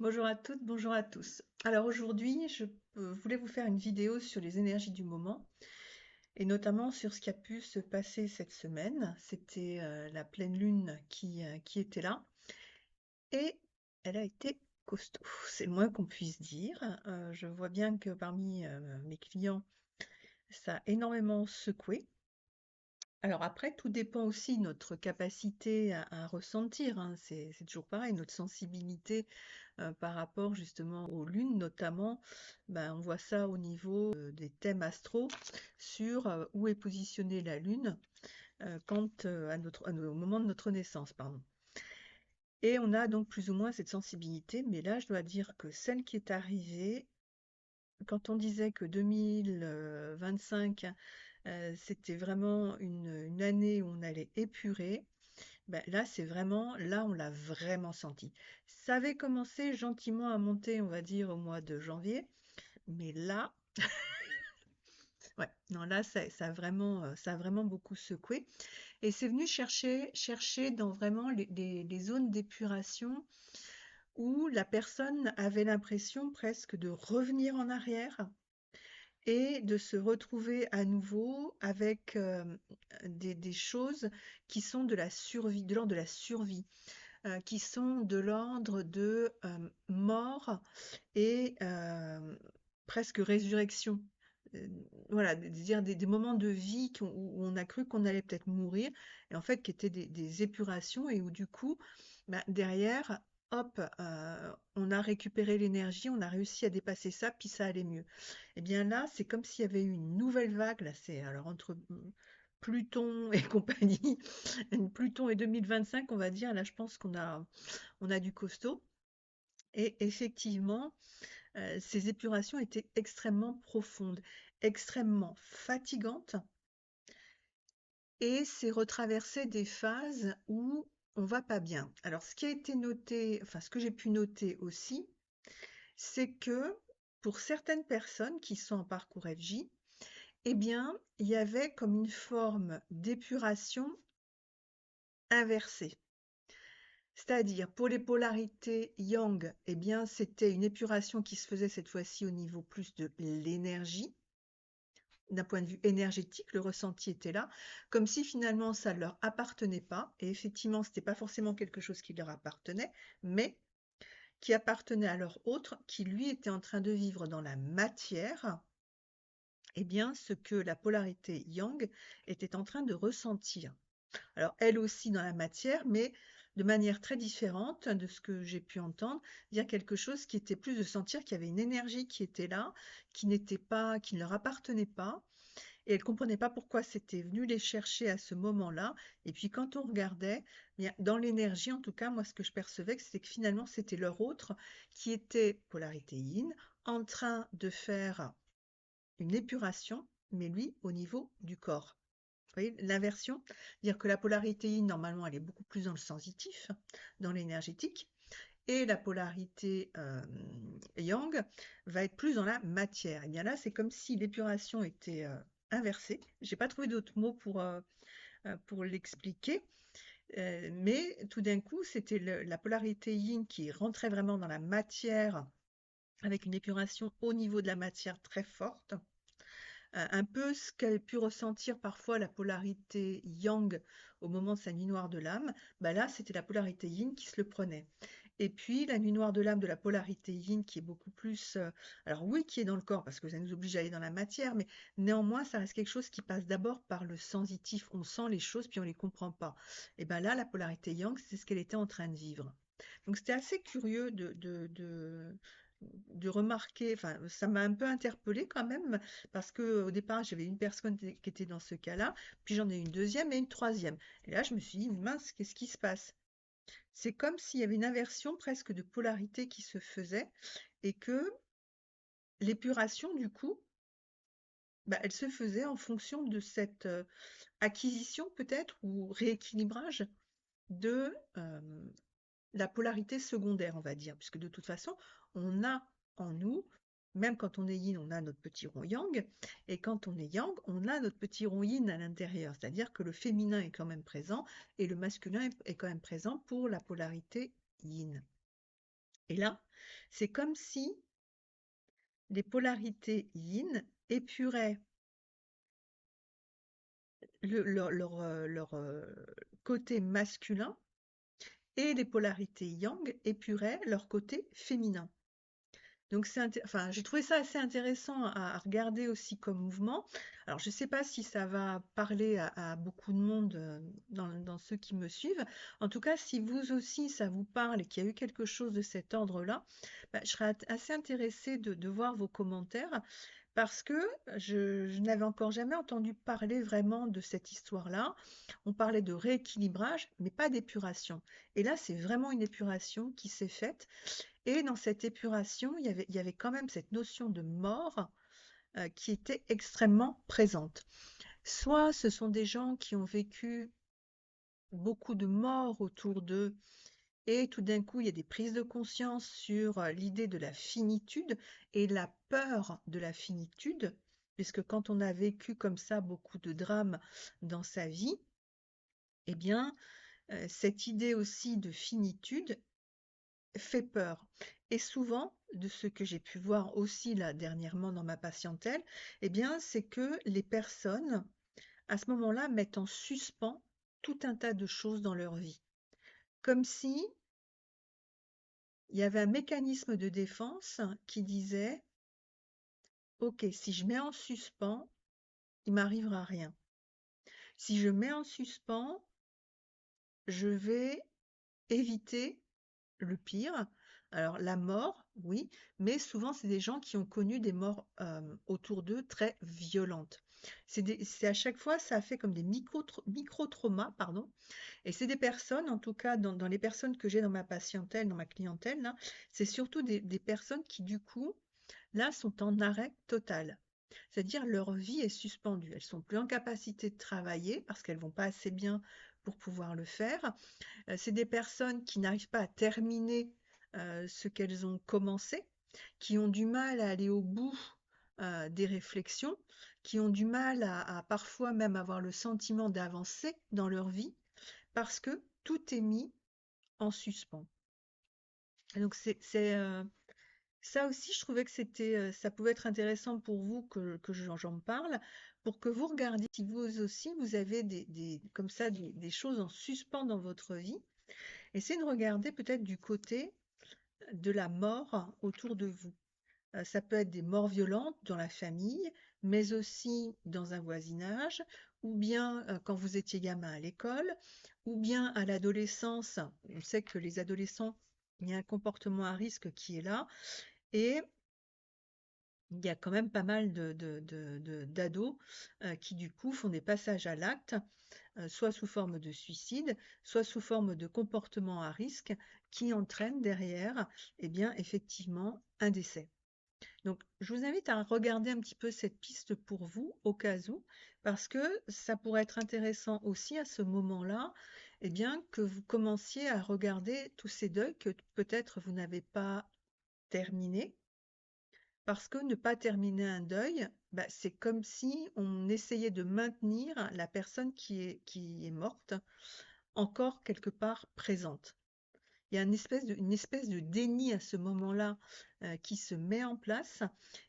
Bonjour à toutes, bonjour à tous. Alors aujourd'hui, je voulais vous faire une vidéo sur les énergies du moment et notamment sur ce qui a pu se passer cette semaine. C'était la pleine lune qui était là et elle a été costaud, c'est le moins qu'on puisse dire. Je vois bien que parmi mes clients, ça a énormément secoué. Alors après, tout dépend aussi de notre capacité à ressentir, hein. C'est toujours pareil, notre sensibilité par rapport justement aux lunes notamment, ben, on voit ça au niveau des thèmes astraux sur où est positionnée la lune quand au moment de notre naissance, pardon. Et on a donc plus ou moins cette sensibilité, mais là je dois dire que celle qui est arrivée, quand on disait que 2025 c'était vraiment une année où on allait épurer, ben là, c'est vraiment, là, on l'a vraiment senti. Ça avait commencé gentiment à monter, on va dire, au mois de janvier, mais là, ouais, non, là, ça a vraiment beaucoup secoué. Et c'est venu chercher dans vraiment les zones d'épuration où la personne avait l'impression presque de revenir en arrière et de se retrouver à nouveau avec des choses qui sont de la survie, de l'ordre de la survie. Qui sont de l'ordre de mort et presque résurrection. Euh, voilà, dire des moments de vie où on a cru qu'on allait peut-être mourir, et en fait qui étaient des épurations, et où du coup, bah, derrière, hop, on a récupéré l'énergie, on a réussi à dépasser ça, puis ça allait mieux. Et bien là, c'est comme s'il y avait eu une nouvelle vague, là, c'est alors entre Pluton et compagnie, Pluton et 2025, on va dire, là je pense on a du costaud. Et effectivement, ces épurations étaient extrêmement profondes, extrêmement fatigantes, et c'est retraverser des phases où on va pas bien. Alors, ce qui a été noté, enfin, ce que j'ai pu noter aussi, c'est que pour certaines personnes qui sont en parcours FJ, eh bien, il y avait comme une forme d'épuration inversée. C'est-à-dire, pour les polarités yang, eh bien, c'était une épuration qui se faisait cette fois-ci au niveau plus de l'énergie. D'un point de vue énergétique, le ressenti était là, comme si finalement ça ne leur appartenait pas. Et effectivement, ce n'était pas forcément quelque chose qui leur appartenait, mais qui appartenait à leur autre, qui lui était en train de vivre dans la matière, eh bien, ce que la polarité yang était en train de ressentir. Alors, elle aussi dans la matière, mais de manière très différente de ce que j'ai pu entendre, dire quelque chose qui était plus de sentir qu'il y avait une énergie qui était là, qui n'était pas, qui ne leur appartenait pas, et elle ne comprenait pas pourquoi c'était venu les chercher à ce moment-là. Et puis quand on regardait, eh bien, dans l'énergie, en tout cas, moi ce que je percevais, c'était que finalement c'était leur autre qui était polarité yin, en train de faire une épuration, mais lui au niveau du corps. Vous voyez l'inversion? Dire que la polarité yin, normalement, elle est beaucoup plus dans le sensitif, dans l'énergétique, et la polarité yang va être plus dans la matière. Et bien là, c'est comme si l'épuration était inversée. J'ai pas trouvé d'autres mots pour l'expliquer, mais tout d'un coup, c'était la polarité yin qui rentrait vraiment dans la matière avec une épuration au niveau de la matière très forte, un peu ce qu'avait pu ressentir parfois la polarité yang au moment de sa nuit noire de l'âme, bah là c'était la polarité yin qui se le prenait. Et puis la nuit noire de l'âme de la polarité yin qui est beaucoup plus, alors oui, qui est dans le corps parce que ça nous oblige à aller dans la matière, mais néanmoins ça reste quelque chose qui passe d'abord par le sensitif. On sent les choses puis on les comprend pas. Et ben là la polarité yang c'est ce qu'elle était en train de vivre. Donc c'était assez curieux de remarquer, enfin, ça m'a un peu interpellée quand même, parce que au départ, j'avais une personne qui était dans ce cas-là, puis j'en ai une deuxième et une troisième. Et là, je me suis dit, mince, qu'est-ce qui se passe? C'est comme s'il y avait une inversion presque de polarité qui se faisait, et que l'épuration, du coup, bah, elle se faisait en fonction de cette acquisition peut-être, ou rééquilibrage de la polarité secondaire, on va dire, puisque de toute façon, on a en nous, même quand on est yin, on a notre petit rond yang, et quand on est yang, on a notre petit rond yin à l'intérieur, c'est-à-dire que le féminin est quand même présent, et le masculin est quand même présent pour la polarité yin. Et là, C'est comme si les polarités yin épuraient leur côté masculin et les polarités yang épuraient leur côté féminin. Donc enfin, j'ai trouvé ça assez intéressant à regarder aussi comme mouvement. Alors, je ne sais pas si ça va parler à beaucoup de monde dans ceux qui me suivent. En tout cas, si vous aussi, ça vous parle et qu'il y a eu quelque chose de cet ordre-là, bah, je serais assez intéressée de voir vos commentaires parce que je n'avais encore jamais entendu parler vraiment de cette histoire-là. On parlait de rééquilibrage, mais pas d'épuration. Et là, c'est vraiment une épuration qui s'est faite. Et dans cette épuration, il y avait quand même cette notion de mort qui était extrêmement présente. Soit ce sont des gens qui ont vécu beaucoup de morts autour d'eux, et tout d'un coup, il y a des prises de conscience sur l'idée de la finitude et la peur de la finitude, puisque quand on a vécu comme ça beaucoup de drames dans sa vie, eh bien, cette idée aussi de finitude fait peur. Et souvent, de ce que j'ai pu voir aussi là dernièrement dans ma patientèle, eh bien, c'est que les personnes, à ce moment-là, mettent en suspens tout un tas de choses dans leur vie. Comme si il y avait un mécanisme de défense qui disait, OK, si je mets en suspens, il m'arrivera rien. Si je mets en suspens, je vais éviter le pire. Alors la mort, oui, mais souvent c'est des gens qui ont connu des morts autour d'eux très violentes. C'est à chaque fois, ça a fait comme des micro-traumas, pardon. Et c'est des personnes, en tout cas dans les personnes que j'ai dans ma patientèle, dans ma clientèle, là, c'est surtout des personnes qui du coup, là, sont en arrêt total. C'est-à-dire leur vie est suspendue. Elles sont plus en capacité de travailler parce qu'elles vont pas assez bien pour pouvoir le faire. C'est des personnes qui n'arrivent pas à terminer ce qu'elles ont commencé, qui ont du mal à aller au bout des réflexions, qui ont du mal à parfois même avoir le sentiment d'avancer dans leur vie parce que tout est mis en suspens. Et donc ça aussi, je trouvais que ça pouvait être intéressant pour vous que j'en parle, pour que vous regardiez si vous aussi vous avez comme ça des choses en suspens dans votre vie. Essayez de regarder peut-être du côté de la mort autour de vous. Ça peut être des morts violentes dans la famille, mais aussi dans un voisinage, ou bien quand vous étiez gamin à l'école, ou bien à l'adolescence. On sait que les adolescents, il y a un comportement à risque qui est là, et il y a quand même pas mal d'ados qui du coup font des passages à l'acte, soit sous forme de suicide, soit sous forme de comportement à risque qui entraîne derrière, eh bien, effectivement, un décès. Donc, je vous invite à regarder un petit peu cette piste pour vous, au cas où, parce que ça pourrait être intéressant aussi à ce moment-là, eh bien, que vous commenciez à regarder tous ces deuils que peut-être vous n'avez pas terminés, parce que ne pas terminer un deuil, bah, c'est comme si on essayait de maintenir la personne qui est morte encore quelque part présente. Il y a une espèce de déni à ce moment-là qui se met en place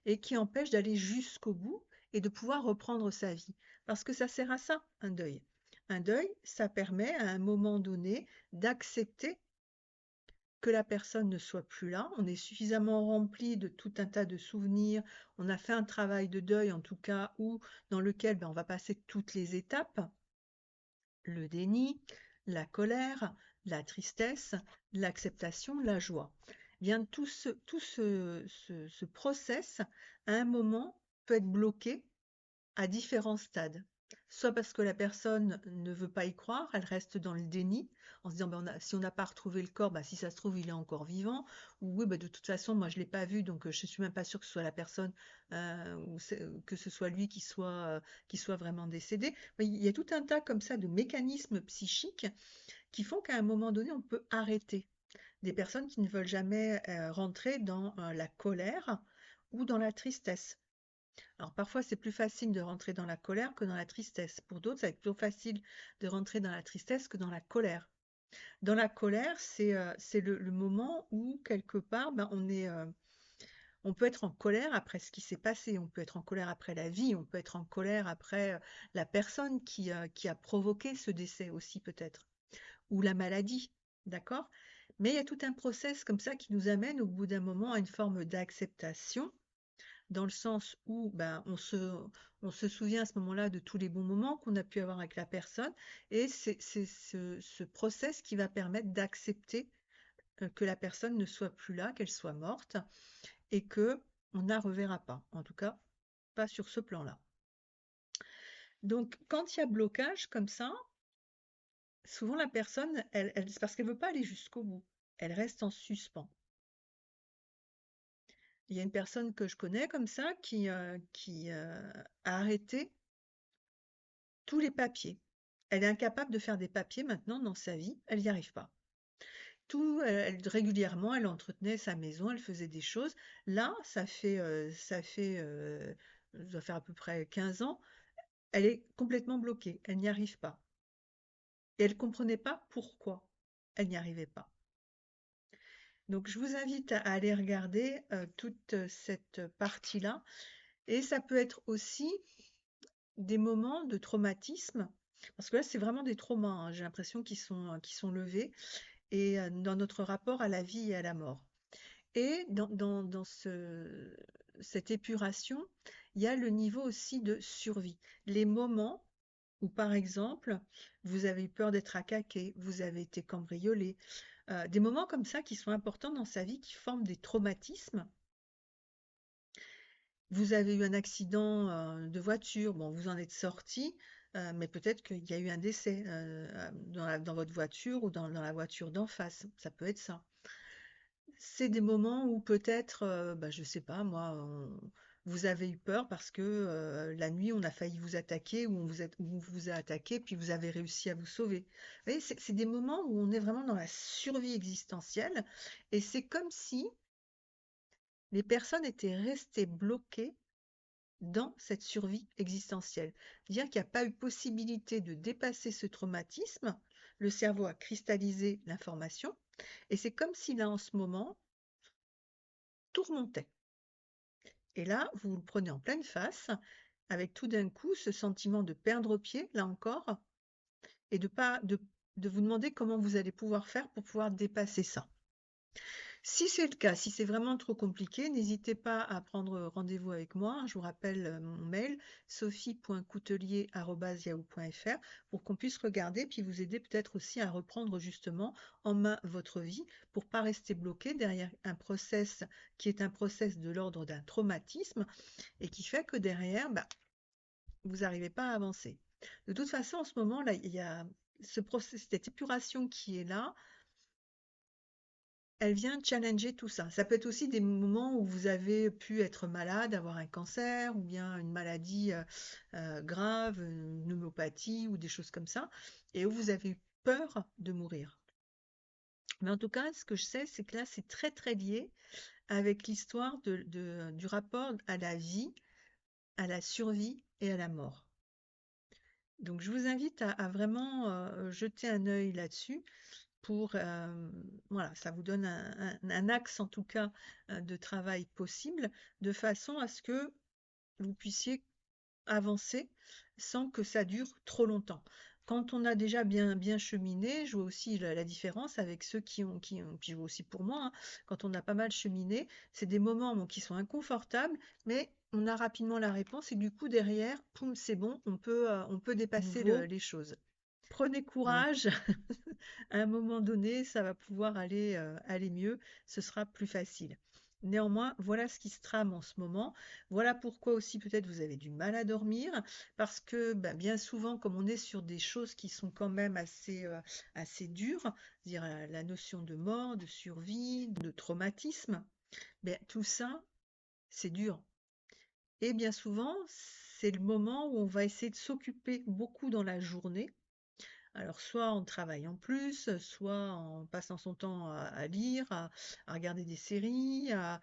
et qui empêche d'aller jusqu'au bout et de pouvoir reprendre sa vie. Parce que ça sert à ça, un deuil. Un deuil, ça permet à un moment donné d'accepter que la personne ne soit plus là. On est suffisamment rempli de tout un tas de souvenirs. On a fait un travail de deuil, en tout cas, dans lequel on va passer toutes les étapes. Le déni, la colère, la tristesse, l'acceptation, la joie. Bien, tout ce process, à un moment, peut être bloqué à différents stades. Soit parce que la personne ne veut pas y croire, elle reste dans le déni, en se disant ben, si on n'a pas retrouvé le corps, ben, si ça se trouve, il est encore vivant. Ou oui, ben, de toute façon, moi je ne l'ai pas vu, donc je ne suis même pas sûre que ce soit la personne ou que ce soit lui qui soit vraiment décédé. Mais il y a tout un tas comme ça de mécanismes psychiques qui font qu'à un moment donné, on peut arrêter. Des personnes qui ne veulent jamais rentrer dans la colère ou dans la tristesse. Alors parfois, c'est plus facile de rentrer dans la colère que dans la tristesse. Pour d'autres, ça va être plus facile de rentrer dans la tristesse que dans la colère. Dans la colère, c'est le moment où, quelque part, ben, on peut être en colère après ce qui s'est passé, on peut être en colère après la vie, on peut être en colère après la personne qui a provoqué ce décès aussi peut-être, ou la maladie, d'accord? Mais il y a tout un process comme ça qui nous amène au bout d'un moment à une forme d'acceptation, dans le sens où ben, on se souvient à ce moment-là de tous les bons moments qu'on a pu avoir avec la personne, et c'est ce process qui va permettre d'accepter que la personne ne soit plus là, qu'elle soit morte, et que on ne la reverra pas. En tout cas, pas sur ce plan-là. Donc, quand il y a blocage comme ça, souvent la personne, c'est parce qu'elle ne veut pas aller jusqu'au bout. Elle reste en suspens. Il y a une personne que je connais comme ça qui a arrêté tous les papiers. Elle est incapable de faire des papiers maintenant dans sa vie. Elle n'y arrive pas. Régulièrement, elle entretenait sa maison, elle faisait des choses. Là, ça doit faire à peu près 15 ans. Elle est complètement bloquée, elle n'y arrive pas. Et elle ne comprenait pas pourquoi elle n'y arrivait pas. Donc je vous invite à aller regarder toute cette partie-là. Et ça peut être aussi des moments de traumatisme, parce que là c'est vraiment des traumas, hein, j'ai l'impression qu'ils sont levés, et dans notre rapport à la vie et à la mort. Et dans cette épuration, il y a le niveau aussi de survie. Les moments où, par exemple, vous avez eu peur d'être attaqué, vous avez été cambriolé, des moments comme ça qui sont importants dans sa vie, qui forment des traumatismes. Vous avez eu un accident de voiture, bon, vous en êtes sorti, mais peut-être qu'il y a eu un décès dans votre voiture ou dans la voiture d'en face. Ça peut être ça. C'est des moments où peut-être, bah, je sais pas moi, vous avez eu peur parce que la nuit on a failli vous attaquer ou on vous a attaqué puis vous avez réussi à vous sauver. Vous voyez, c'est des moments où on est vraiment dans la survie existentielle, et c'est comme si les personnes étaient restées bloquées dans cette survie existentielle. C'est-à-dire qu'il n'y a pas eu possibilité de dépasser ce traumatisme, le cerveau a cristallisé l'information, et c'est comme si là en ce moment, tout remontait. Et là, vous le prenez en pleine face, avec tout d'un coup ce sentiment de perdre pied, là encore, et de vous demander comment vous allez pouvoir faire pour pouvoir dépasser ça. Si c'est le cas, si c'est vraiment trop compliqué, n'hésitez pas à prendre rendez-vous avec moi. Je vous rappelle mon mail sophie.coutelier@yahoo.fr pour qu'on puisse regarder puis vous aider peut-être aussi à reprendre justement en main votre vie pour pas rester bloqué derrière un process qui est un process de l'ordre d'un traumatisme et qui fait que derrière, bah, vous n'arrivez pas à avancer. De toute façon, en ce moment, là, il y a ce process, cette épuration qui est là, elle vient challenger tout ça. Ça peut être aussi des moments où vous avez pu être malade, avoir un cancer ou bien une maladie grave, une pneumopathie ou des choses comme ça, et où vous avez eu peur de mourir. Mais en tout cas, ce que je sais, c'est que là, c'est très très lié avec l'histoire du rapport à la vie, à la survie et à la mort. Donc, je vous invite à vraiment jeter un œil là-dessus pour, voilà, ça vous donne un axe en tout cas de travail possible, de façon à ce que vous puissiez avancer sans que ça dure trop longtemps. Quand on a déjà bien cheminé, je vois aussi la différence avec ceux puis je vois aussi pour moi, hein, quand on a pas mal cheminé, c'est des moments bon, qui sont inconfortables, mais on a rapidement la réponse et du coup derrière, poum, c'est bon, on peut dépasser Nouveau. les choses. Prenez Ouais. courage, à un moment donné, ça va pouvoir aller mieux, ce sera plus facile. Néanmoins, voilà ce qui se trame en ce moment. Voilà pourquoi aussi peut-être vous avez du mal à dormir, parce que ben, bien souvent, comme on est sur des choses qui sont quand même assez dures, c'est-à-dire la notion de mort, de survie, de traumatisme, ben, tout ça, c'est dur. Et bien souvent, c'est le moment où on va essayer de s'occuper beaucoup dans la journée. Alors, soit en travaillant plus, soit en passant son temps à lire, à regarder des séries, à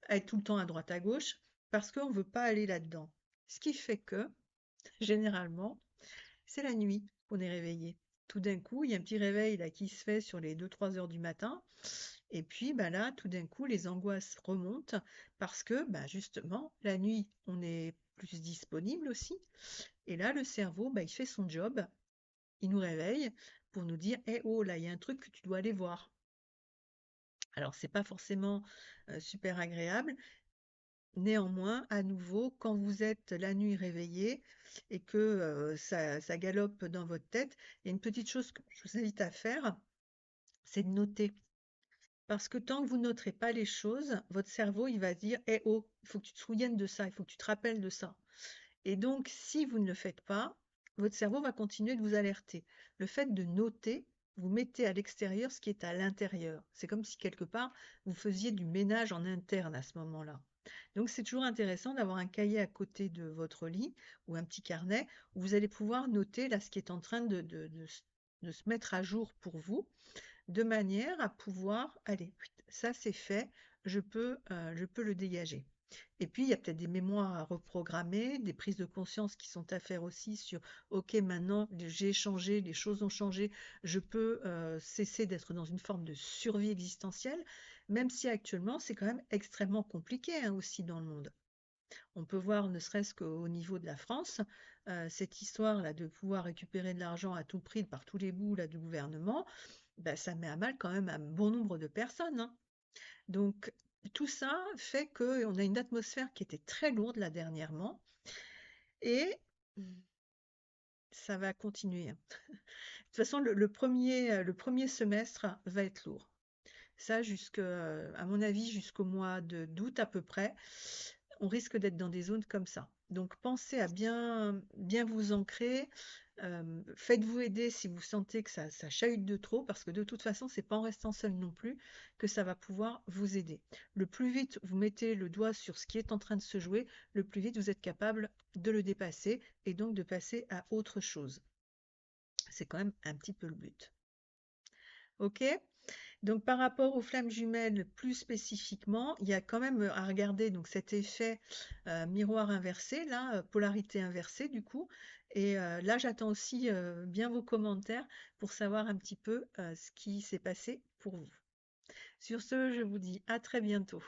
être tout le temps à droite à gauche, parce qu'on ne veut pas aller là-dedans. Ce qui fait que, généralement, c'est la nuit qu'on est réveillé. Tout d'un coup, il y a un petit réveil là qui se fait sur les 2-3 heures du matin. Et puis bah là, tout d'un coup, les angoisses remontent parce que bah, justement, la nuit, on est plus disponible aussi. Et là, le cerveau, bah, il fait son job. Il nous réveille pour nous dire, eh oh, là, il y a un truc que tu dois aller voir. Alors, c'est pas forcément super agréable. Néanmoins, à nouveau, quand vous êtes la nuit réveillé et que ça galope dans votre tête, il y a une petite chose que je vous invite à faire, c'est de noter. Parce que tant que vous noterez pas les choses, votre cerveau, il va dire, eh oh, il faut que tu te souviennes de ça, il faut que tu te rappelles de ça. Et donc, si vous ne le faites pas, votre cerveau va continuer de vous alerter. Le fait de noter, vous mettez à l'extérieur ce qui est à l'intérieur. C'est comme si quelque part, vous faisiez du ménage en interne à ce moment-là. Donc, c'est toujours intéressant d'avoir un cahier à côté de votre lit ou un petit carnet où vous allez pouvoir noter là ce qui est en train de se mettre à jour pour vous, de manière à pouvoir, allez, ça c'est fait, je peux le dégager. Et puis, il y a peut-être des mémoires à reprogrammer, des prises de conscience qui sont à faire aussi sur, OK, maintenant, j'ai changé, les choses ont changé, je peux cesser d'être dans une forme de survie existentielle, même si actuellement, c'est quand même extrêmement compliqué hein, aussi dans le monde. On peut voir, ne serait-ce qu'au niveau de la France, cette histoire-là de pouvoir récupérer de l'argent à tout prix par tous les bouts là, du gouvernement, ben, ça met à mal quand même un bon nombre de personnes, hein. Donc, tout ça fait qu'on a une atmosphère qui était très lourde là dernièrement et ça va continuer, hein. De toute façon, le premier semestre va être lourd. Ça, à mon avis, jusqu'au mois d'août à peu près, on risque d'être dans des zones comme ça. Donc, pensez à bien vous ancrer. Faites-vous aider si vous sentez que ça chahute de trop, parce que de toute façon, c'est pas en restant seul non plus que ça va pouvoir vous aider. Le plus vite vous mettez le doigt sur ce qui est en train de se jouer, le plus vite vous êtes capable de le dépasser et donc de passer à autre chose. C'est quand même un petit peu le but. Ok? Donc par rapport aux flammes jumelles plus spécifiquement, il y a quand même à regarder donc cet effet miroir inversé, là, polarité inversée du coup. Et là, j'attends aussi bien vos commentaires pour savoir un petit peu ce qui s'est passé pour vous. Sur ce, je vous dis à très bientôt.